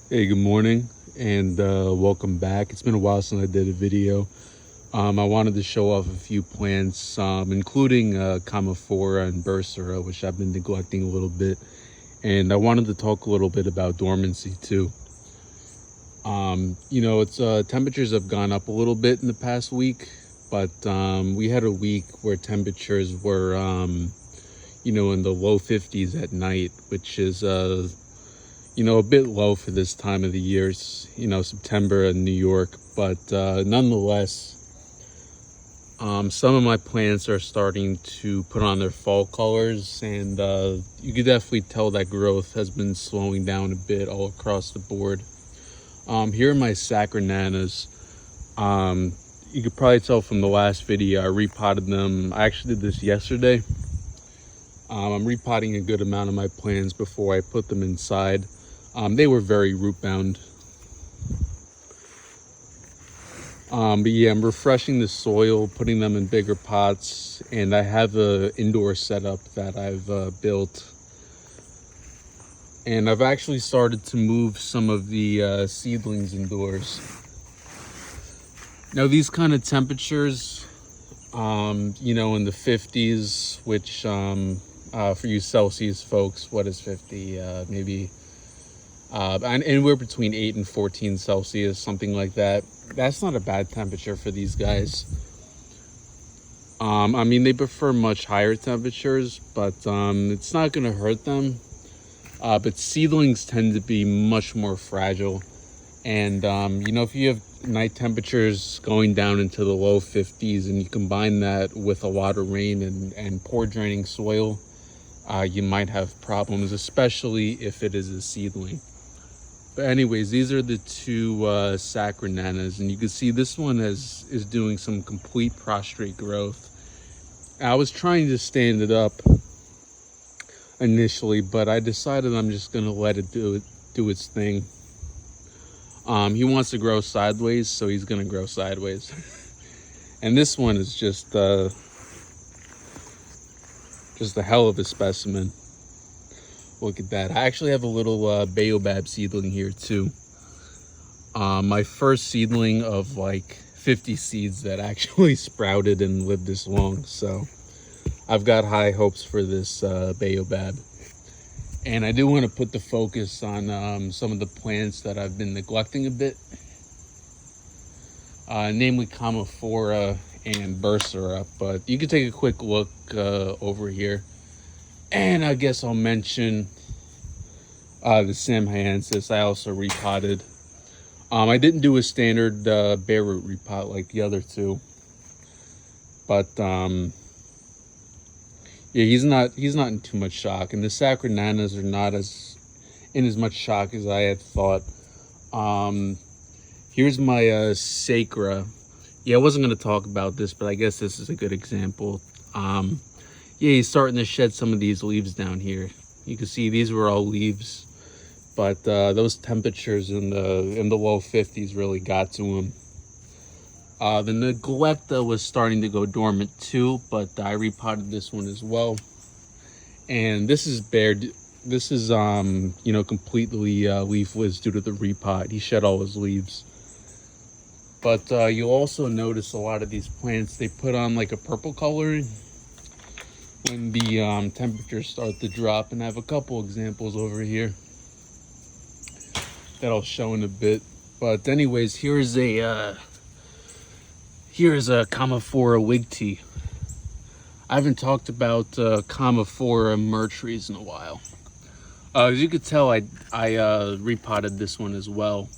Hey, good morning, and welcome back. It's been a while since I did a video. I wanted to show off a few plants, including Camophora and Bursera, which I've been neglecting a little bit. And I wanted to talk a little bit about dormancy too. It's temperatures have gone up a little bit in the past week, but we had a week where temperatures were, in the low 50s at night, which is a bit low for this time of the year. It's, September in New York, but nonetheless, some of my plants are starting to put on their fall colors, and you can definitely tell that growth has been slowing down a bit all across the board. Here are my saccharinanas. You could probably tell from the last video, I repotted them. I actually did this yesterday. I'm repotting a good amount of my plants before I put them inside. They were very root bound. But yeah, I'm refreshing the soil, putting them in bigger pots, and I have an indoor setup that I've built. And I've actually started to move some of the seedlings indoors. Now, these kind of temperatures, in the 50s, which for you Celsius folks, what is 50? Maybe anywhere between 8 and 14 Celsius, something like that. That's not a bad temperature for these guys. They prefer much higher temperatures, but it's not going to hurt them. But seedlings tend to be much more fragile. And, if you have night temperatures going down into the low 50s and you combine that with a lot of rain and poor draining soil, you might have problems, especially if it is a seedling. But anyways, these are the two saccharinanas, and you can see this one is doing some complete prostrate growth. I was trying to stand it up initially, but I decided I'm just gonna let it do its thing. He wants to grow sideways, so he's gonna grow sideways. And this one is just a hell of a specimen. Look at that. I actually have a little baobab seedling here too. My first seedling of like 50 seeds that actually sprouted and lived this long. So I've got high hopes for this baobab. And I do want to put the focus on some of the plants that I've been neglecting a bit. Namely Camophora and Bursera. But you can take a quick look over here. And I guess I'll mention the Samhyansis. I also repotted. I didn't do a standard bare root repot like the other two, but yeah, he's not in too much shock, and the saccharinanas are not in as much shock as I had thought. Here's my sacra. Yeah, I wasn't going to talk about this, but I guess this is a good example. Yeah, he's starting to shed some of these leaves down here. You can see these were all leaves, but those temperatures in the low 50s really got to him. The Neglecta was starting to go dormant too, but I repotted this one as well. And this is bare. This is completely leafless due to the repot. He shed all his leaves. But you'll also notice a lot of these plants, they put on like a purple color when the temperatures start to drop, and I have a couple examples over here that I'll show in a bit. But anyways, here's a Camophora wig tea. I haven't talked about Camophora myrrh trees in a while. As you could tell, I repotted this one as well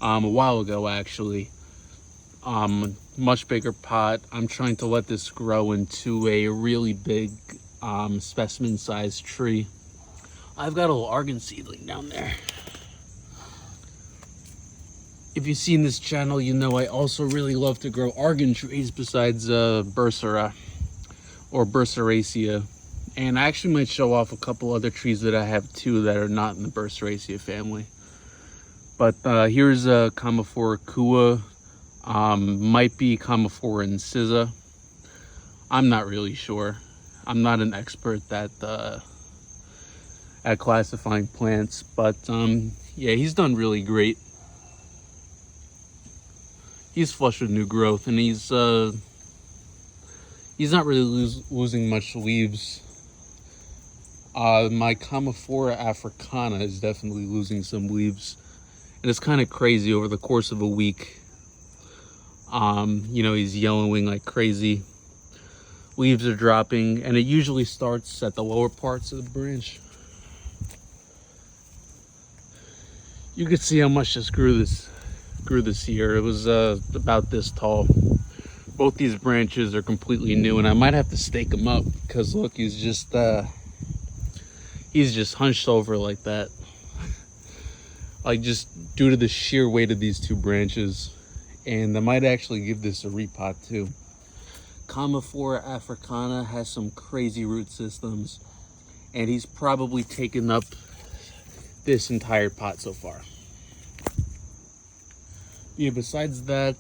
a while ago, actually. Much bigger pot. I'm trying to let this grow into a really big specimen sized tree. I've got a little argan seedling down there. If you've seen this channel, you know I also really love to grow argan trees besides Bursera or Burseraceae. And I actually might show off a couple other trees that I have too that are not in the Burseraceae family. But here's Camophora cua. Might be Camophora incisa. I'm not really sure. I'm not an expert at at classifying plants. But yeah, he's done really great. He's flush with new growth, and he's not really losing much leaves. My Commiphora africana is definitely losing some leaves, and it's kind of crazy. Over the course of a week, you know, he's yellowing like crazy. Leaves are dropping, and it usually starts at the lower parts of the branch. You can see how much this grew this year. It was about this tall. Both these branches are completely new, and I might have to stake him up because look, he's just hunched over like that. Like, just due to the sheer weight of these two branches. And I might actually give this a repot too. Commiphora africana has some crazy root systems, and he's probably taken up this entire pot so far. Yeah, besides that,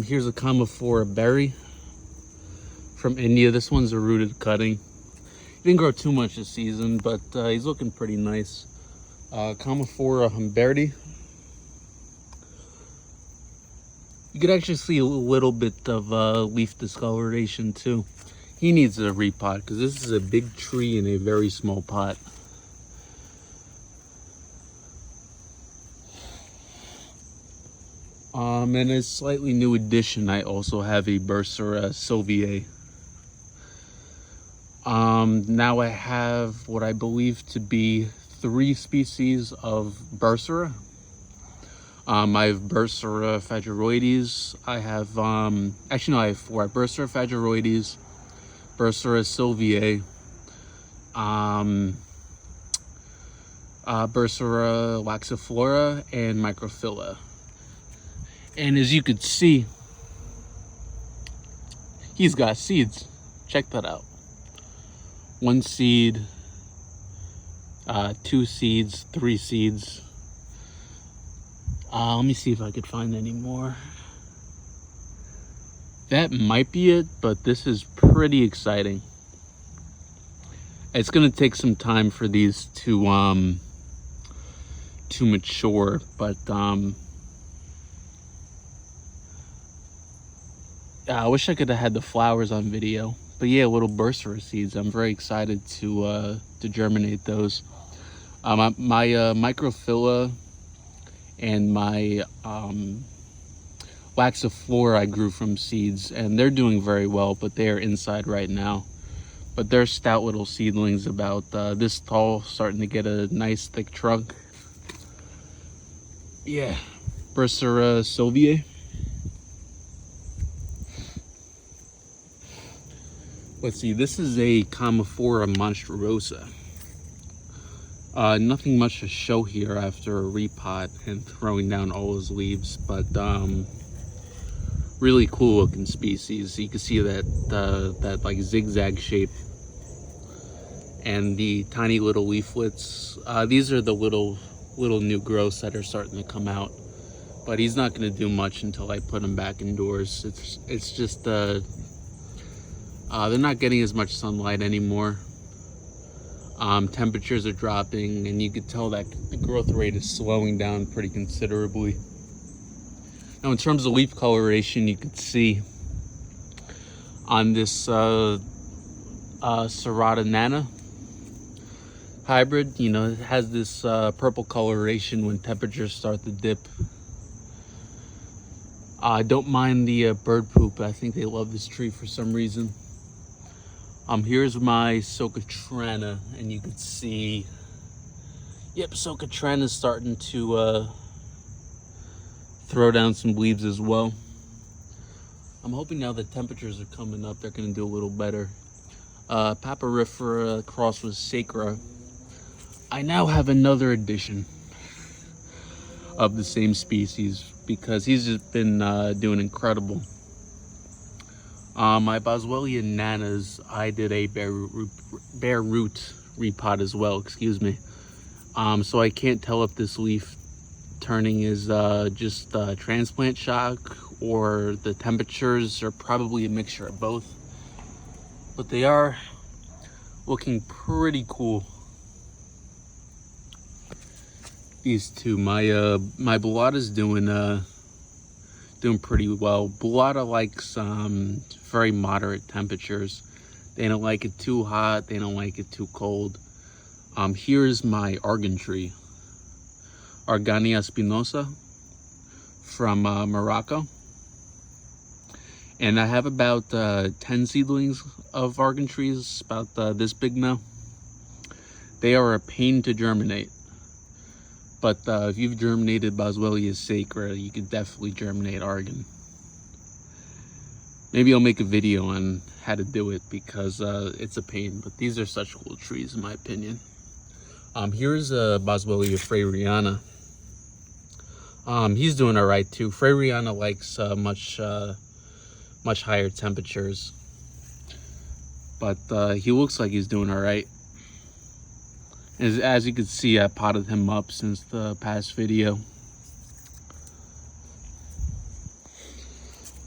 here's a Commiphora berry from India. This one's a rooted cutting. He didn't grow too much this season, but he's looking pretty nice. Commiphora humberti. You could actually see a little bit of leaf discoloration too. He needs a repot because this is a big tree in a very small pot. And a slightly new addition, I also have a Burseraceae. Now I have what I believe to be 3 species of Bursera. I have Bursera phageroides. I have, actually no, I have 4. I have Bursera phageroides, Burseraceae, Bursera laxiflora, and Microphylla. And as you could see, he's got seeds. Check that out. 1 seed, 2 seeds, 3 seeds. Let me see if I could find any more. That might be it, but this is pretty exciting. It's gonna take some time for these to mature, but I wish I could have had the flowers on video. But yeah, little Bursera seeds. I'm very excited to germinate those. My Microphylla and my laxiflora I grew from seeds, and they're doing very well, but they are inside right now. But they're stout little seedlings about this tall, starting to get a nice thick trunk. Yeah, Burseraceae. Let's see, this is a Commiphora monstruosa. Nothing much to show here after a repot and throwing down all those leaves, but really cool looking species. You can see that like zigzag shape and the tiny little leaflets. These are the little new growths that are starting to come out, but he's not going to do much until I put him back indoors. It's just they're not getting as much sunlight anymore. Temperatures are dropping, and you could tell that the growth rate is slowing down pretty considerably. Now, in terms of leaf coloration, you could see on this Serrata Nana hybrid, you know, it has this purple coloration when temperatures start to dip. I don't mind the bird poop. I think they love this tree for some reason. Here's my Socotrana, and you can see, yep, Socotrana is starting to throw down some leaves as well. I'm hoping now that temperatures are coming up, they're going to do a little better. Papyrifera crossed with Sacra. I now have another edition of the same species because he's just been doing incredible. My Boswellia nanas, I did a bare root repot as well, excuse me. So I can't tell if this leaf turning is just transplant shock or the temperatures are probably a mixture of both. But they are looking pretty cool. these two. My Bullata's doing pretty well. Bullata likes very moderate temperatures. They don't like it too hot, they don't like it too cold. Here's my argan tree, Argania spinosa from Morocco. And I have about 10 seedlings of argan trees, about this big now. They are a pain to germinate. But if you've germinated Boswellia sacra, you could definitely germinate argan. Maybe I'll make a video on how to do it because it's a pain, but these are such cool trees in my opinion. Here's Boswellia freyriana. He's doing all right too. Freyriana likes much higher temperatures, but he looks like he's doing all right. As you can see, I potted him up since the past video.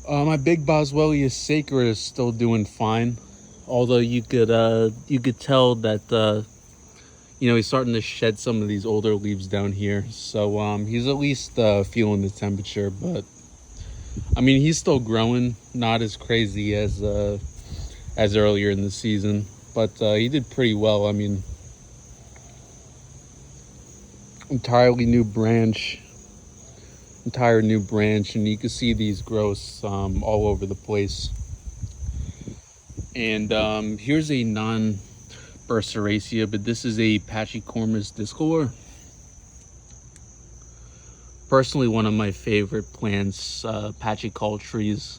My big Boswellia sacra is still doing fine, although you could tell that you know, he's starting to shed some of these older leaves down here. So he's at least feeling the temperature, but I mean, he's still growing, not as crazy as earlier in the season, but he did pretty well. I mean, entire new branch, and you can see these growths all over the place. And here's a non-Burseraceae, but this is a Pachycaul discolor. Personally, one of my favorite plants, Pachycaul trees.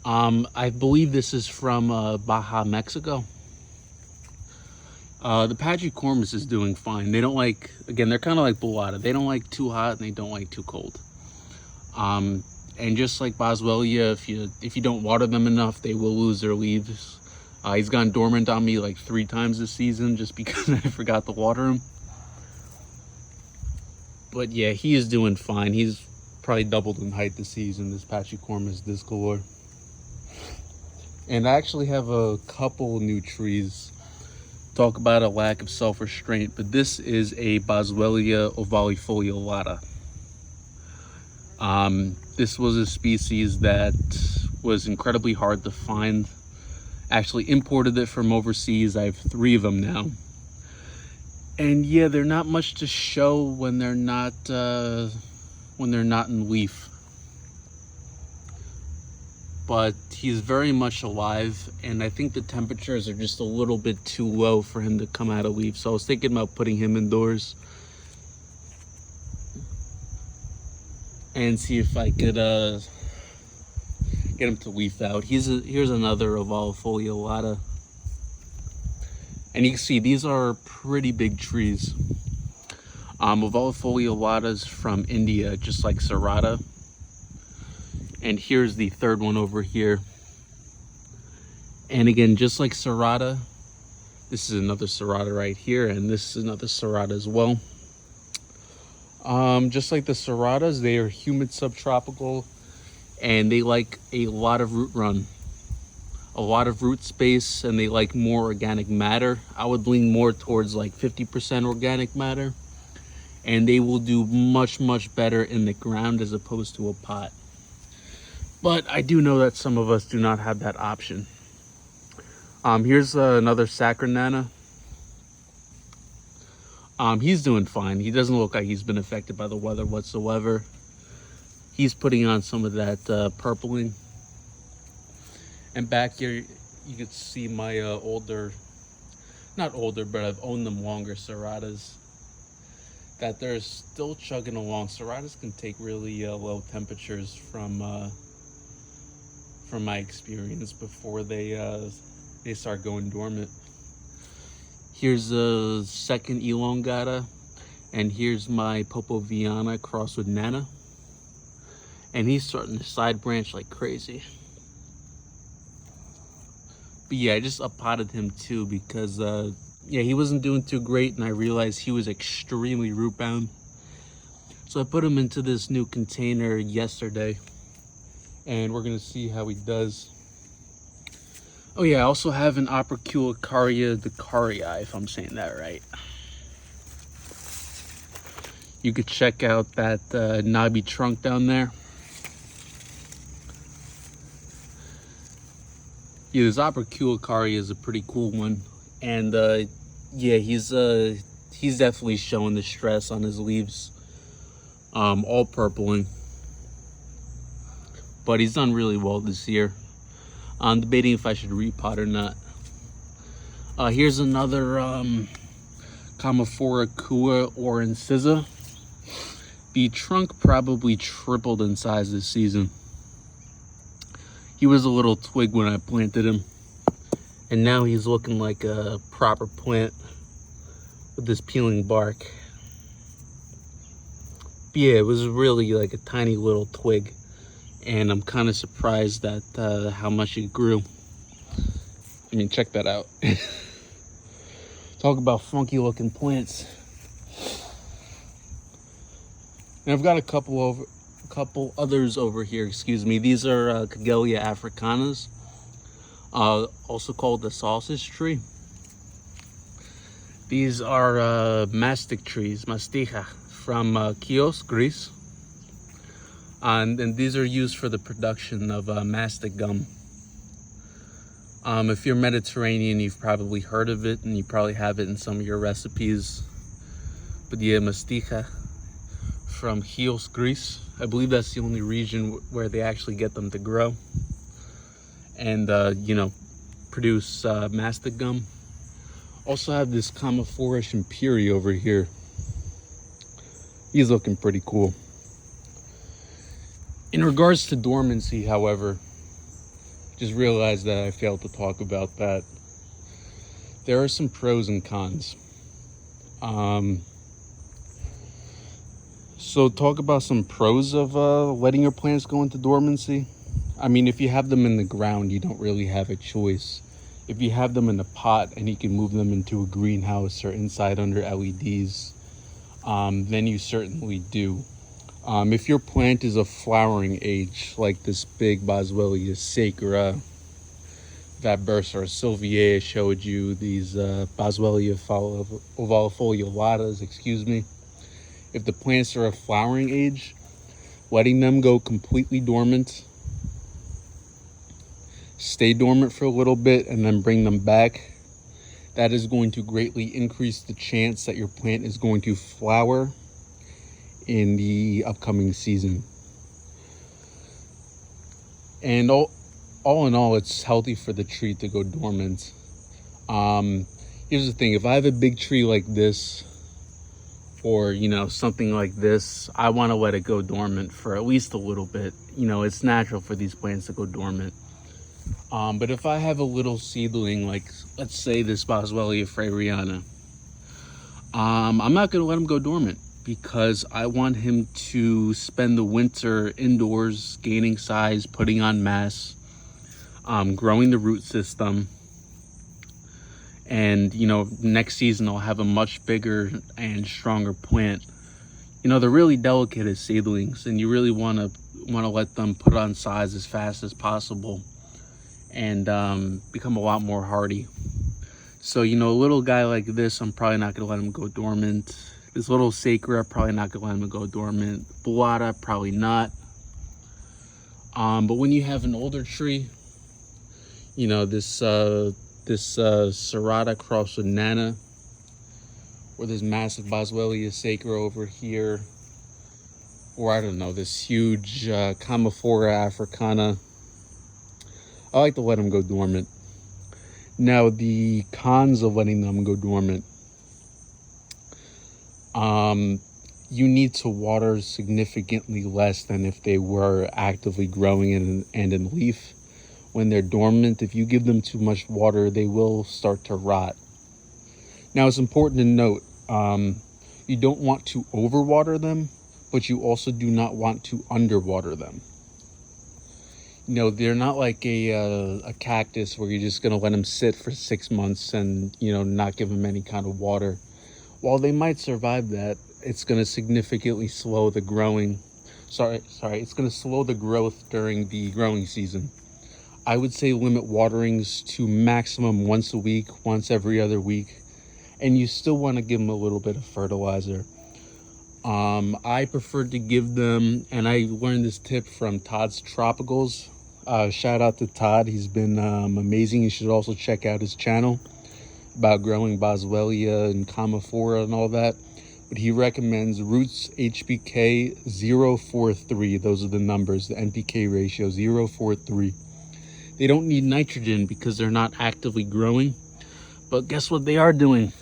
I believe this is from Baja, Mexico. The Pachycaul is doing fine. They don't like, again, they're kind of like Bullata. They don't like too hot and they don't like too cold. And just like Boswellia, if you don't water them enough, they will lose their leaves. He's gone dormant on me like 3 times this season just because I forgot to water him. But yeah, he is doing fine. He's probably doubled in height this season, this Pachycaul discolor. And I actually have a couple new trees. Talk about a lack of self-restraint, but this is a Boswellia ovalifoliolata. This was a species that was incredibly hard to find. Actually imported it from overseas. I have 3 of them now. And yeah, they're not much to show when they're not in leaf. But he's very much alive, and I think the temperatures are just a little bit too low for him to come out of leaf. So I was thinking about putting him indoors and see if I could get him to leaf out. Here's another ovalifoliolata. And you can see these are pretty big trees. Ovalifoliolatas from India, just like Serrata. And here's the third one over here. And again, just like Serrata, this is another Serrata right here, and this is another Serrata as well. Just like the Serratas, they are humid subtropical, and they like a lot of root run, a lot of root space, and they like more organic matter. I would lean more towards like 50% organic matter, and they will do much better in the ground as opposed to a pot. But I do know that some of us do not have that option. Here's another Sacranana. He's doing fine. He doesn't look like he's been affected by the weather whatsoever. He's putting on some of that purpling. And back here, you can see my not older, but I've owned them longer Serratas, that they're still chugging along. Serratas can take really low temperatures from my experience before they start going dormant. Here's a second elongata, and here's my Popoviana crossed with Nana, and he's starting to side branch like crazy. But yeah, I just uppotted him too because yeah, he wasn't doing too great, and I realized he was extremely root bound. So I put him into this new container yesterday, and we're gonna see how he does. Oh yeah, I also have an Operculacaria decarii, if I'm saying that right. You could check out that knobby trunk down there. Yeah, this Pachycaul is a pretty cool one, and yeah, he's definitely showing the stress on his leaves, all purpling, but he's done really well this year. I'm debating if I should repot or not. Here's another Camophora Kua or Incisa. The trunk probably tripled in size this season. He was a little twig when I planted him, and now he's looking like a proper plant with this peeling bark. But yeah, it was really like a tiny little twig, and I'm kind of surprised at how much it grew. I mean, check that out. Talk about funky looking plants. And I've got a couple others over here, excuse me. These are Camellia africanas, also called the sausage tree. These are mastic trees, mastica, from Chios, Greece. And these are used for the production of mastic gum. If you're Mediterranean, you've probably heard of it, and you probably have it in some of your recipes. But yeah, mastica from Chios, Greece. I believe that's the only region where they actually get them to grow and, you know, produce mastic gum. Also have this Camophora Myrrh over here. He's looking pretty cool. In regards to dormancy, however, just realized that I failed to talk about that. There are some pros and cons. So talk about some pros of letting your plants go into dormancy. I mean, if you have them in the ground, you don't really have a choice. If you have them in a pot and you can move them into a greenhouse or inside under LEDs, then you certainly do. If your plant is of flowering age, like this big Boswellia sacra that Burseraceae showed you, these Boswellia ovalifolio, excuse me. If the plants are of flowering age, letting them go completely dormant, stay dormant for a little bit, and then bring them back, that is going to greatly increase the chance that your plant is going to flower in the upcoming season. And all in all, it's healthy for the tree to go dormant. Here's the thing, if I have a big tree like this, or, you know, something like this, I want to let it go dormant for at least a little bit. You know, it's natural for these plants to go dormant. But if I have a little seedling, like, let's say this Boswellia freyriana, I'm not going to let him go dormant because I want him to spend the winter indoors, gaining size, putting on mass, growing the root system. And, you know, next season I'll have a much bigger and stronger plant. You know, they're really delicate as seedlings, and you really want to let them put on size as fast as possible and become a lot more hardy. So, you know, a little guy like this, I'm probably not going to let him go dormant. This little sacra, probably not going to let him go dormant. Bullata, probably not. But when you have an older tree, you know, this Serrata crossed with Nana, or this massive Boswellia sacra over here, or I don't know, this huge Camophora africana, I like to let them go dormant. Now, the cons of letting them go dormant, you need to water significantly less than if they were actively growing and in leaf. When they're dormant, if you give them too much water, they will start to rot. Now, it's important to note, you don't want to overwater them, but you also do not want to underwater them. You know, they're not like a cactus where you're just going to let them sit for 6 months and, you know, not give them any kind of water. While they might survive that, it's going to significantly slow the growing. It's going to slow the growth during the growing season. I would say limit waterings to maximum once a week, once every other week, and you still want to give them a little bit of fertilizer. I prefer to give them, and I learned this tip from Todd's Tropicals. Shout out to Todd. He's been amazing. You should also check out his channel about growing Boswellia and Commiphora and all that. But he recommends Roots HPK 043. Those are the numbers, the NPK ratio 043. They don't need nitrogen because they're not actively growing. But guess what they are doing?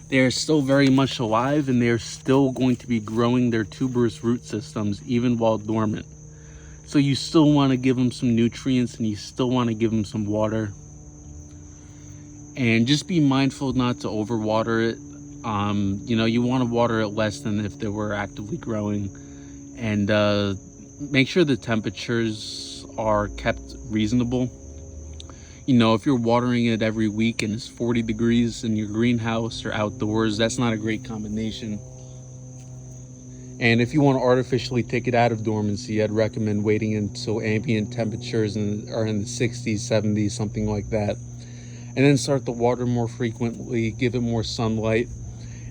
They are still very much alive, and they are still going to be growing their tuberous root systems even while dormant. So you still want to give them some nutrients, and you still want to give them some water. And just be mindful not to overwater it. You know, you want to water it less than if they were actively growing. And make sure the temperatures are kept reasonable. You know, if you're watering it every week and it's 40 degrees in your greenhouse or outdoors, that's not a great combination. And if you want to artificially take it out of dormancy, I'd recommend waiting until ambient temperatures are in the 60s, 70s, something like that. And then start to water more frequently, give it more sunlight,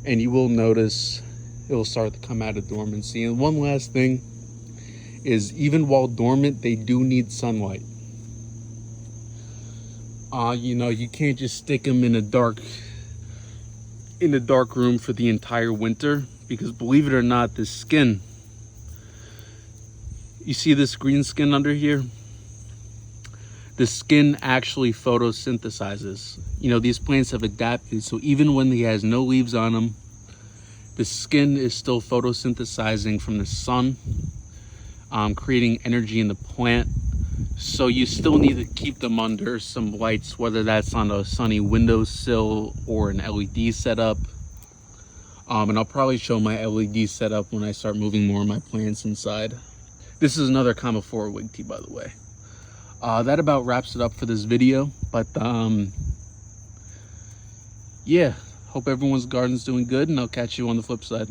and you will notice it will start to come out of dormancy. And one last thing is, even while dormant, they do need sunlight. You know, you can't just stick them in a dark room for the entire winter, because believe it or not, this skin, you see this green skin under here? The skin actually photosynthesizes. You know, these plants have adapted, so even when he has no leaves on them, the skin is still photosynthesizing from the sun, creating energy in the plant. So you still need to keep them under some lights, whether that's on a sunny windowsill or an LED setup. And I'll probably show my LED setup when I start moving more of my plants inside. This is another Commiphora wig tea, by the way. That about wraps it up for this video. But yeah, hope everyone's garden's doing good, and I'll catch you on the flip side.